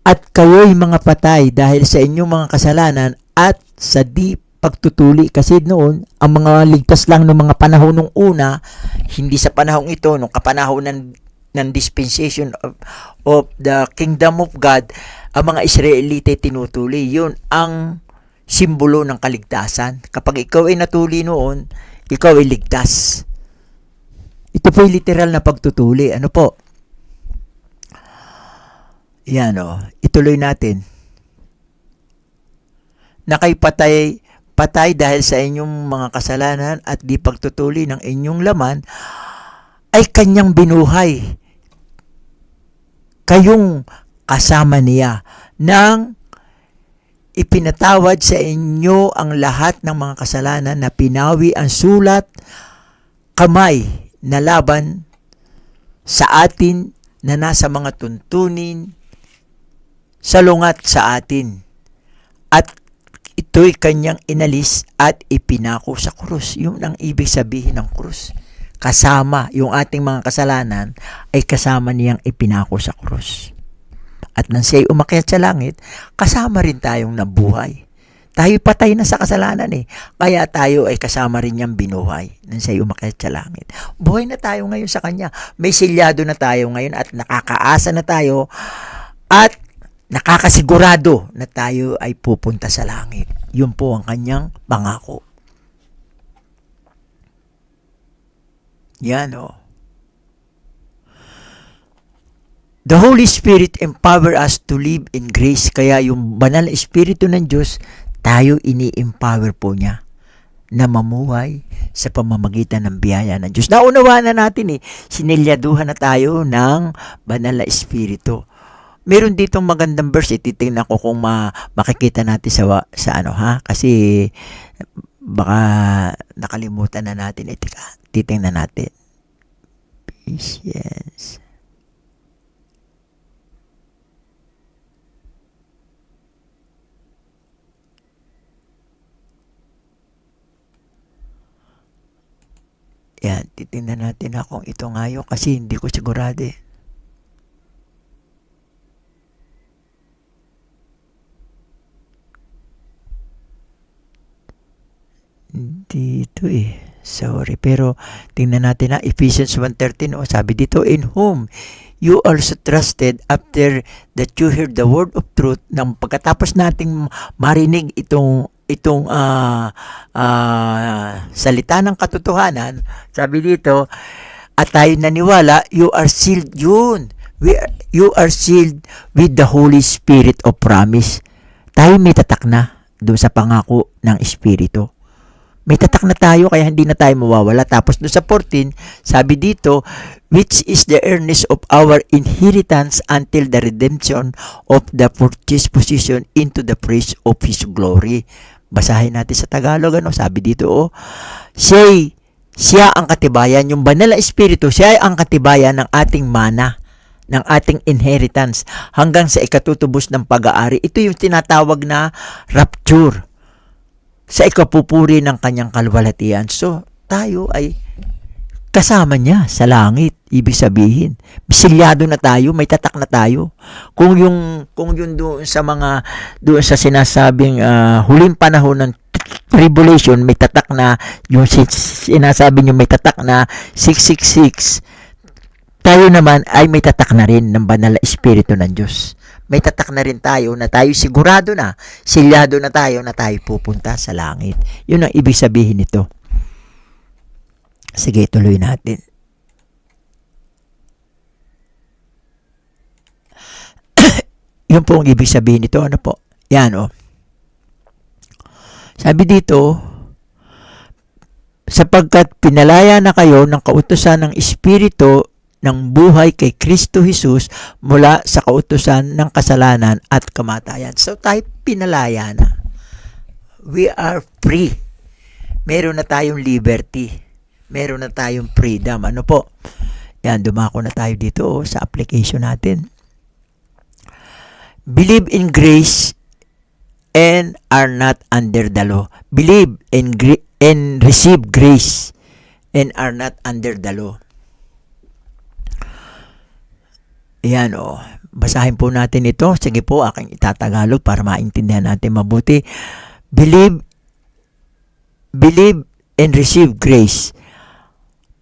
At kayo'y mga patay dahil sa inyong mga kasalanan at sa di pagtutuli. Kasi noon, ang mga ligtas lang ng mga panahon nung una, hindi sa panahon ito, nung kapanahon ng dispensation of the kingdom of God, ang mga Israelite tinutuli. Yun ang simbolo ng kaligtasan. Kapag ikaw ay natuli noon, ikaw ay ligtas. Ito po yung literal na pagtutuli. Ano po? Yan ituloy natin. Na kayo patay dahil sa inyong mga kasalanan at di pagtutuli ng inyong laman, ay kanyang binuhay. Kayong kasama niya nang ipinatawad sa inyo ang lahat ng mga kasalanan na pinawi ang sulat kamay na laban sa atin na nasa mga tuntunin salungat sa atin. At ito'y kanyang inalis at ipinako sa krus. Yun ang ibig sabihin ng krus. kasama yung ating mga kasalanan, ay kasama niyang ipinako sa krus. At nang siya'y umakyat sa langit, kasama rin tayong nabuhay. Tayo patay na sa kasalanan kaya tayo ay kasama rin niyang binuhay nang siya'y umakyat sa langit. Buhay na tayo ngayon sa Kanya. May silyado na tayo ngayon at nakakaasa na tayo at nakakasigurado na tayo ay pupunta sa langit. Yun po ang Kanyang pangako. Yan The Holy Spirit empower us to live in grace. Kaya yung banal na Espiritu ng Diyos, tayo ini-empower po niya na mamuhay sa pamamagitan ng biyaya ng Diyos. Naunawaan na natin sinilyaduhan na tayo ng banal na Espiritu. Meron ditong magandang verse, titingnan ko kung makikita natin kasi baka nakalimutan na natin. Titingnan natin. Patience. Yan, titingnan natin kung ito nga yun kasi hindi ko sigurado Hindi ito Sorry, pero tingnan natin Ephesians 1:13 sabi dito, in whom you also trusted after that you heard the word of truth. Nang pagkatapos nating marinig itong salita ng katotohanan, sabi dito, at tayo naniwala, you are sealed you are sealed with the Holy Spirit of promise. Tayo may tatak na doon sa pangako ng Espiritu. May tatak na tayo kaya hindi na tayo mawawala. Tapos doon sa 14, sabi dito, which is the earnest of our inheritance until the redemption of the purchased possession into the praise of His glory. Basahin natin sa Tagalog, sabi dito, siya ang katibayan, yung banal na Espiritu, siya ay ang katibayan ng ating mana, ng ating inheritance, hanggang sa ikatutubos ng pag-aari. Ito yung tinatawag na rapture, sa ikapupuri ng kanyang kalwalhatian. So, tayo ay kasama niya sa langit. Ibig sabihin, silyado na tayo, may tatak na tayo. Kung yung doon sa sinasabing huling panahon ng tribulation, may tatak na, yung sinasabi niyo may tatak na 666, tayo naman ay may tatak na rin ng banal na Espiritu ng Diyos. May tatak na rin tayo na tayo sigurado na, silyado na tayo pupunta sa langit. Yun ang ibig sabihin nito. Sige, tuloy natin. Yun po ang ibig sabihin nito. Ano po? Yan Sabi dito, sapagkat pinalaya na kayo ng kautusan ng Espiritu ng buhay kay Kristo Jesus mula sa kautusan ng kasalanan at kamatayan. So tayo pinalaya na. We are free. Meron na tayong liberty. Meron na tayong freedom. Ano po? Yan, dumako na tayo dito sa application natin. Believe in grace and are not under the law. Believe and receive grace and are not under the law. Ayan basahin po natin ito. Sige po, aking itatagalog para maintindihan natin mabuti. Believe and receive grace.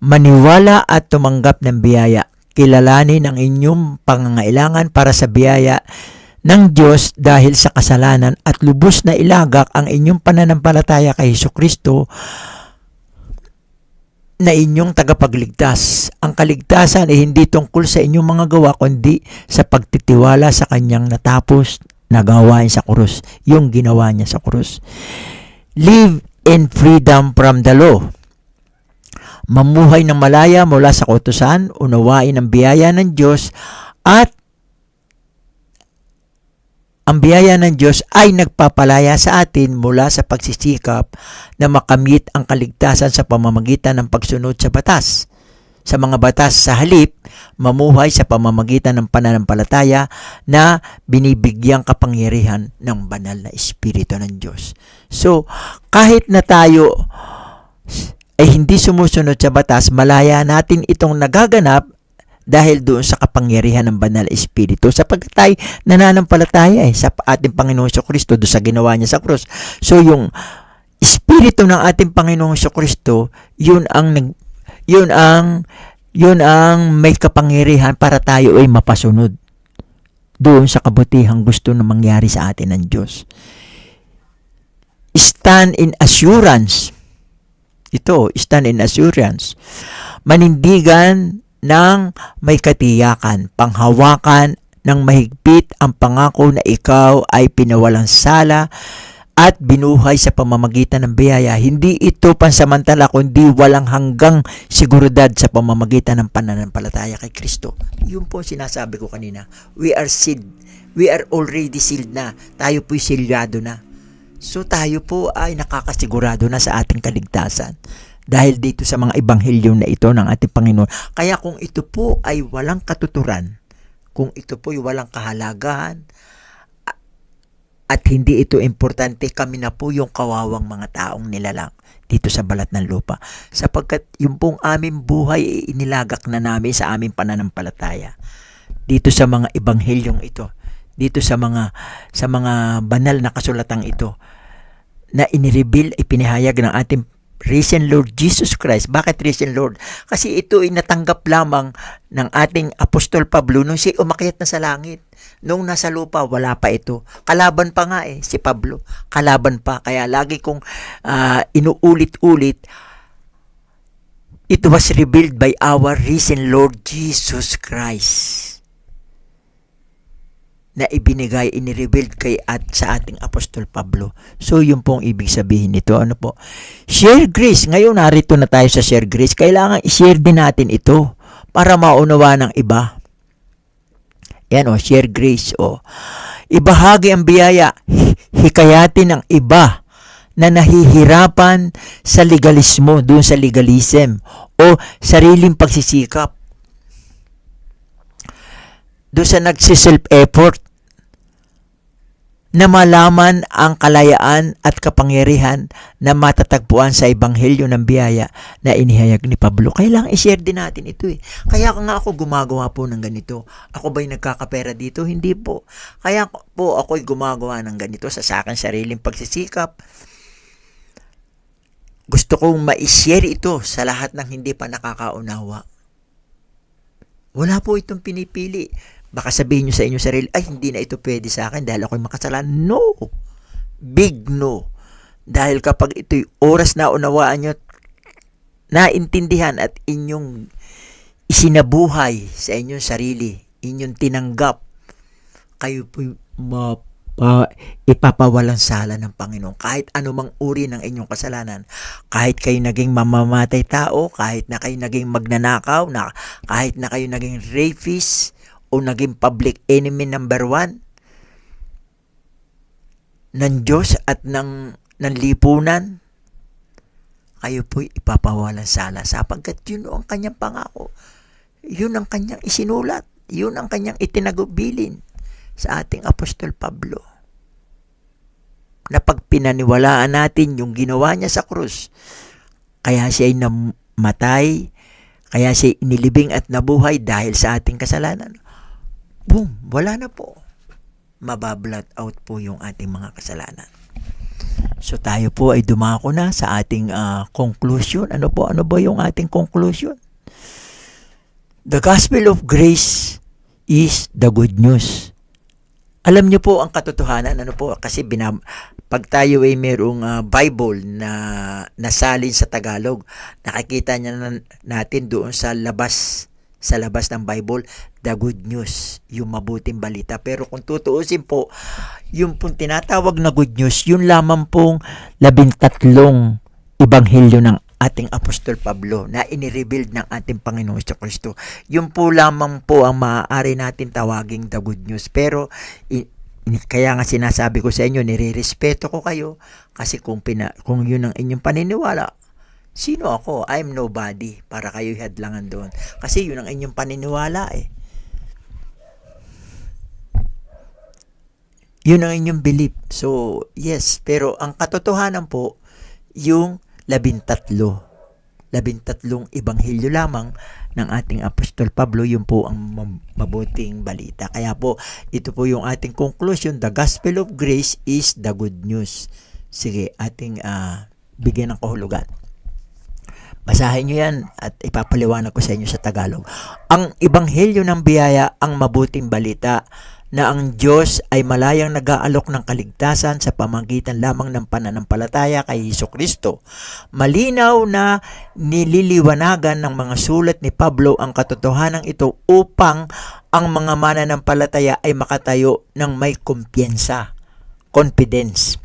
Maniwala at tumanggap ng biyaya. Kilalanin ang inyong pangangailangan para sa biyaya ng Diyos dahil sa kasalanan at lubos na ilagak ang inyong pananampalataya kay Hesukristo na inyong tagapagligtas. Ang kaligtasan ay hindi tungkol sa inyong mga gawa kundi sa pagtitiwala sa kanyang natapos na gawain sa krus, yung ginawa niya sa krus. Live in freedom from the law. Mamuhay ng malaya mula sa kautusan, unawain ang biyaya ng Diyos at ang biyaya ng Diyos ay nagpapalaya sa atin mula sa pagsisikap na makamit ang kaligtasan sa pamamagitan ng pagsunod sa batas. Sa mga batas sa halip, mamuhay sa pamamagitan ng pananampalataya na binibigyang kapangyarihan ng banal na Espiritu ng Diyos. So, kahit na tayo ay hindi sumusunod sa batas, malaya natin itong nagaganap dahil doon sa kapangyarihan ng Banal na Espiritu, sapagkat tayo nananampalataya sa ating Panginoong Kristo doon sa ginawa niya sa krus. So yung Espiritu ng ating Panginoong Kristo, yun ang may kapangyarihan para tayo ay mapasunod doon sa kabutihang gusto na mangyari sa atin ng Diyos. Stand in assurance. Ito, stand in assurance. Manindigan ng may katiyakan, panghawakan ng mahigpit ang pangako na ikaw ay pinawalang sala at binuhay sa pamamagitan ng biyaya. Hindi ito pansamantala, kundi walang hanggang seguridad sa pamamagitan ng pananampalataya kay Kristo. Yun po sinasabi ko kanina. We are sealed. We are already sealed na. Tayo po'y selyado na. So tayo po ay nakakasigurado na sa ating kaligtasan dahil dito sa mga ebanghelyo na ito ng ating Panginoon. Kaya kung ito po ay walang katuturan, kung ito po ay walang kahalagahan, at hindi ito importante, kami na po yung kawawang mga taong nilalang dito sa balat ng lupa. Sapagkat yung pong aming buhay inilagak na namin sa aming pananampalataya. Dito sa mga ebanghelyong ito, dito sa mga banal na kasulatang ito, na inireveal, ipinahayag ng ating risen Lord Jesus Christ. Bakit risen Lord? Kasi ito ay natanggap lamang ng ating Apostol Pablo nung siya umakyat na sa langit. Nung nasa lupa, wala pa ito. Kalaban pa nga si Pablo. Kalaban pa. Kaya lagi kong inuulit-ulit, it was revealed by our risen Lord Jesus Christ, na ibinigay, inirevealed kay at sa ating Apostol Pablo. So, yun pong ibig sabihin nito. Ano po? Share grace. Ngayon, narito na tayo sa share grace. Kailangan i-share din natin ito para maunawa ng iba. Yan share grace. Ibahagi ang biyaya. Hikayatin ang iba na nahihirapan sa legalismo, doon sa legalism, o sariling pagsisikap. Doon sa nagsiself-effort na malaman ang kalayaan at kapangyarihan na matatagpuan sa ebanghelyo ng biyaya na inihayag ni Pablo. Kailangan i-share din natin ito Kaya nga ako gumagawa po ng ganito. Ako ba'y nagkakapera dito? Hindi po. Kaya po ako'y gumagawa ng ganito sa aking sariling pagsisikap. Gusto kong ma-share ito sa lahat ng hindi pa nakakaunawa. Wala po itong pinipili. Baka sabihin nyo sa inyong sarili, ay hindi na ito pwede sa akin dahil ako'y makasalanan. No! Big no! Dahil kapag ito'y oras na unawaan nyo, naintindihan at inyong isinabuhay sa inyong sarili, inyong tinanggap, kayo po'y ipapawalang sala ng Panginoon. Kahit anumang uri ng inyong kasalanan, kahit kayo naging mamamatay tao, kahit na kayo naging magnanakaw, kahit na kayo naging rapist, o naging public enemy number 1 ng Diyos at ng lipunan, kayo po'y ipapawalang sala sapagkat yun ang kanyang pangako. Yun ang kanyang isinulat. Yun ang kanyang itinagubilin sa ating Apostol Pablo. Na pag pinaniwalaan natin yung ginawa niya sa krus, kaya siya ay namatay, kaya siya inilibing at nabuhay dahil sa ating kasalanan. Boom! Wala na po. Mabablot out po yung ating mga kasalanan. So tayo po ay dumako na sa ating conclusion. Ano ba yung ating conclusion? The gospel of grace is the good news. Alam niyo po ang katotohanan, kasi pag tayo ay merong Bible na nasalin sa Tagalog, nakikita niya natin doon sa labas ng Bible, the good news, yung mabuting balita. Pero kung tutuusin po, yung pong tinatawag na good news, yun lamang pong 13 ebanghelyo ng ating Apostol Pablo na inirevealed ng ating Panginoong Kristo. Yun po lamang po ang maaari natin tawaging the good news. Pero kaya nga sinasabi ko sa inyo, nirerespeto ko kayo kasi kung yun ang inyong paniniwala, sino ako? I'm nobody para kayo hadlangan doon. Kasi yun ang inyong paniniwala Yun ang inyong belief. So, yes. Pero ang katotohanan po, yung 13. 13 ebanghelyo lamang ng ating Apostol Pablo, yun po ang mabuting balita. Kaya po, ito po yung ating conclusion, the gospel of grace is the good news. Sige, ating bigyan ng kahulugan. Basahin nyo yan at ipapaliwanag ko sa inyo sa Tagalog. Ang ebanghelyo ng biyaya, ang mabuting balita na ang Diyos ay malayang nag-aalok ng kaligtasan sa pamamagitan lamang ng pananampalataya kay Hesukristo. Malinaw na nililiwanagan ng mga sulat ni Pablo ang katotohanan ito upang ang mga mananampalataya ay makatayo ng may kumpiyansa, confidence.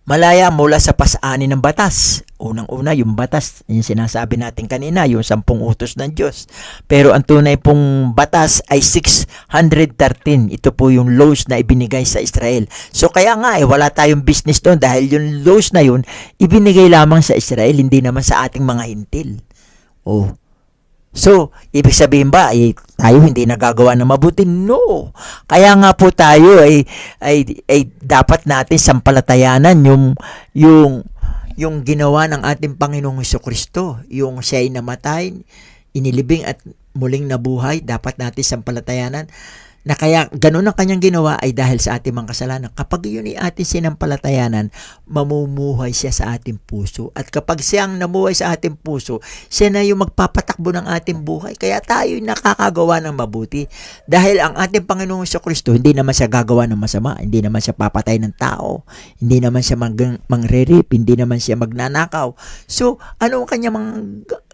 Malaya mula sa pasaani ng batas. Unang-una, yung batas, yung sinasabi natin kanina, yung 10 utos ng Diyos. Pero ang tunay pong batas ay 613. Ito po yung laws na ibinigay sa Israel. So kaya nga wala tayong business doon dahil yung laws na yun, ibinigay lamang sa Israel, hindi naman sa ating mga hintil. So, ibig sabihin ba, tayo hindi nagagawa ng mabuti? No. Kaya nga po tayo ay dapat natin sampalatayanan yung ginawa ng ating Panginoong Hesukristo. Yung siya ay namatay, inilibing at muling nabuhay, dapat natin sampalatayanan. Na kaya ganun ang kanyang ginawa ay dahil sa ating mga kasalanan. Kapag yun ay ating sinampalatayanan, mamumuhay siya sa ating puso. At kapag siyang namuhay sa ating puso, siya na yung magpapatakbo ng ating buhay. Kaya tayo nakakagawa ng mabuti. Dahil ang ating Panginoong Jesucristo, hindi naman siya gagawa ng masama. Hindi naman siya papatay ng tao. Hindi naman siya mangre-rape. Hindi naman siya magnanakaw. So, ano ang kanyang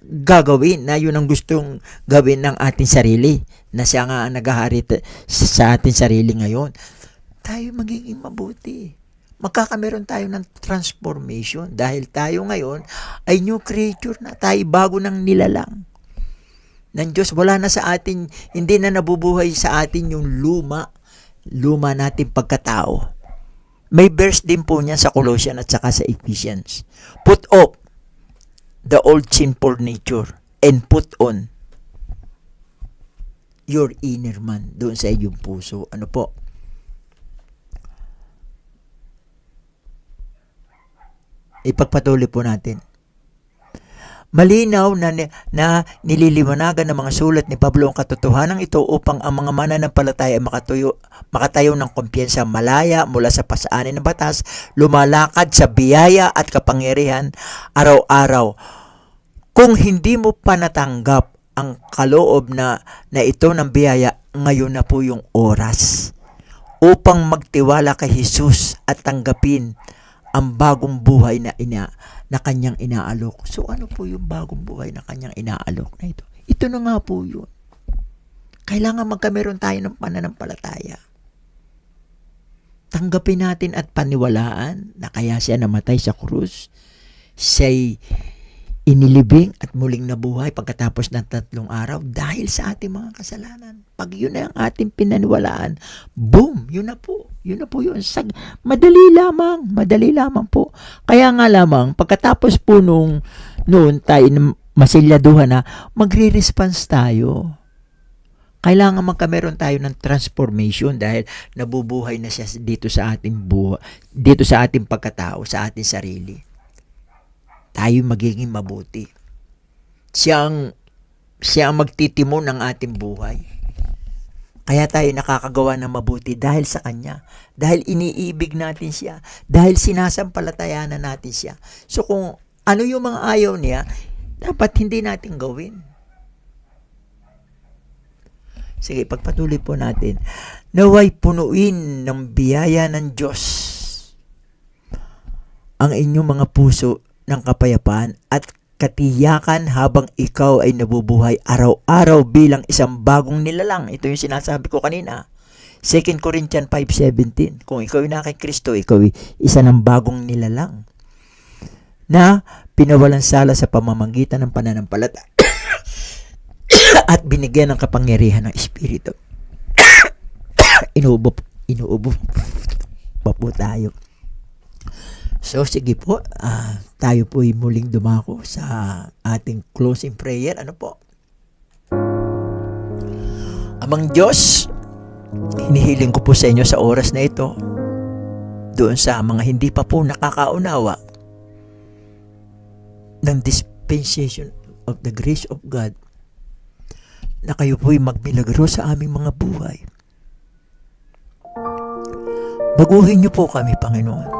gagawin na yun ang gustong gawin ng ating sarili? Na siya nga ang naghahari sa ating sarili ngayon, tayo magiging mabuti. Magkakameron tayo ng transformation dahil tayo ngayon ay new creature na, tayo bago ng nilalang ng Diyos. Wala na sa atin, hindi na nabubuhay sa atin yung luma nating pagkatao. May verse din po niya sa Colossians at saka sa Ephesians. Put off the old sinful nature and put on your inner man, doon sa iyong puso. Ano po? Ipagpatuloy po natin. Malinaw na nililiwanagan ng mga sulat ni Pablo ang katotohanan ito upang ang mga mananampalataya ay makatayo ng kumpiyansa, malaya mula sa pasaani ng batas, lumalakad sa biyaya at kapangyarihan araw-araw. Kung hindi mo pa natanggap ang kaloob na ito ng biyaya, ngayon na po yung oras upang magtiwala kay Jesus at tanggapin ang bagong buhay na kanyang inaalok. So ano po yung bagong buhay na kanyang inaalok na ito? Ito na nga po yun. Kailangan magkameron tayo ng pananampalataya. Tanggapin natin at paniwalaan na kaya siya namatay sa krus. Siya'y inilibing at muling nabuhay pagkatapos ng 3 araw dahil sa ating mga kasalanan. Pag yun na ang ating pinaniwalaan, boom, yun na po. Yun na po yun. Madali lamang po. Kaya nga lamang, pagkatapos po noon tayo masilyaduhan na, magre-response tayo. Kailangan magkameron tayo ng transformation dahil nabubuhay na siya dito sa ating buhay, dito sa ating pagkatao, sa ating sarili. Tayo magiging mabuti. Siya ang magtitimon ng ating buhay. Kaya tayo nakakagawa ng mabuti dahil sa Kanya. Dahil iniibig natin siya. Dahil sinasampalatayanan natin siya. So kung ano yung mga ayaw niya, dapat hindi natin gawin. Sige, pagpatuloy po natin. Naway punuin ng biyaya ng Diyos ang inyong mga puso ng kapayapaan at katiyakan habang ikaw ay nabubuhay araw-araw bilang isang bagong nilalang. Ito yung sinasabi ko kanina. 2 Corinthians 5:17. Kung ikaw ay na kay Kristo, ikaw ay isa ng bagong nilalang na pinawalan sala sa pamamagitan ng pananampalataya at binigyan ng kapangyarihan ng Espiritu. Inuubo pa po tayo. So sige po, tayo po ay muling dumako sa ating closing prayer. Ano po? Amang Diyos, hinihiling ko po sa inyo sa oras na ito, doon sa mga hindi pa po nakakaunawa ng dispensation of the grace of God na kayo po'y magmilagro sa aming mga buhay. Baguhin niyo po kami, Panginoon.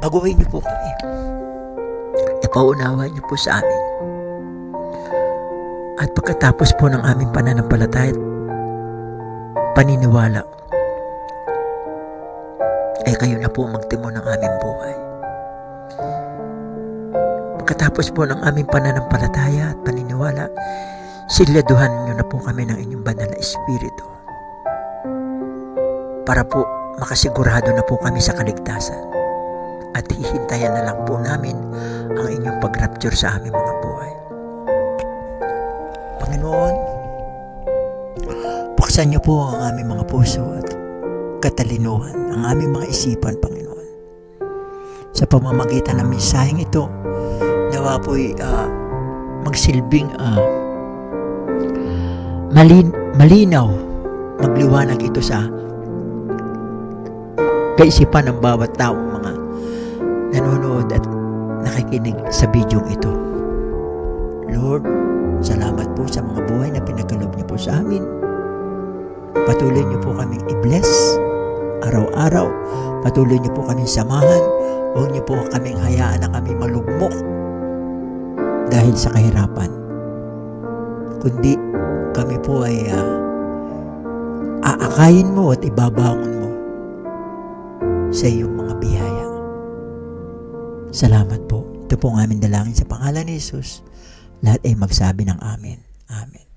Baguhin niyo po kami. Ipaunawa niyo po sa amin. At pagkatapos po ng aming pananampalataya at paniniwala, ay kayo na po magtimo ng aming buhay. Pagkatapos po ng aming pananampalataya at paniniwala, sigladuhan niyo na po kami ng inyong banal na Espiritu para po makasigurado na po kami sa kaligtasan at hihintayan na lang po namin ang inyong pag-rapture sa aming mga buhay. Panginoon, buksan niyo po ang aming mga puso at katalinuhan, ang aming mga isipan, Panginoon. Sa pamamagitan ng mensaheng ito, nawa po'y magsilbing malinaw, magliwanag ito sa kaisipan ng bawat taong mga nanonood at nakikinig sa bidyong ito. Lord, salamat po sa mga buhay na pinagkaloob niyo po sa amin. Patuloy niyo po kaming i-bless araw-araw. Patuloy niyo po kaming samahan. Huwag niyo po kaming hayaan na kami malugmok dahil sa kahirapan. Kundi kami po ay aakayin mo at ibabangon mo sa iyong mga biyaya. Salamat po. Ito po ang aming dalangin sa pangalan ni Jesus. Lahat ay magsabi ng Amen. Amen.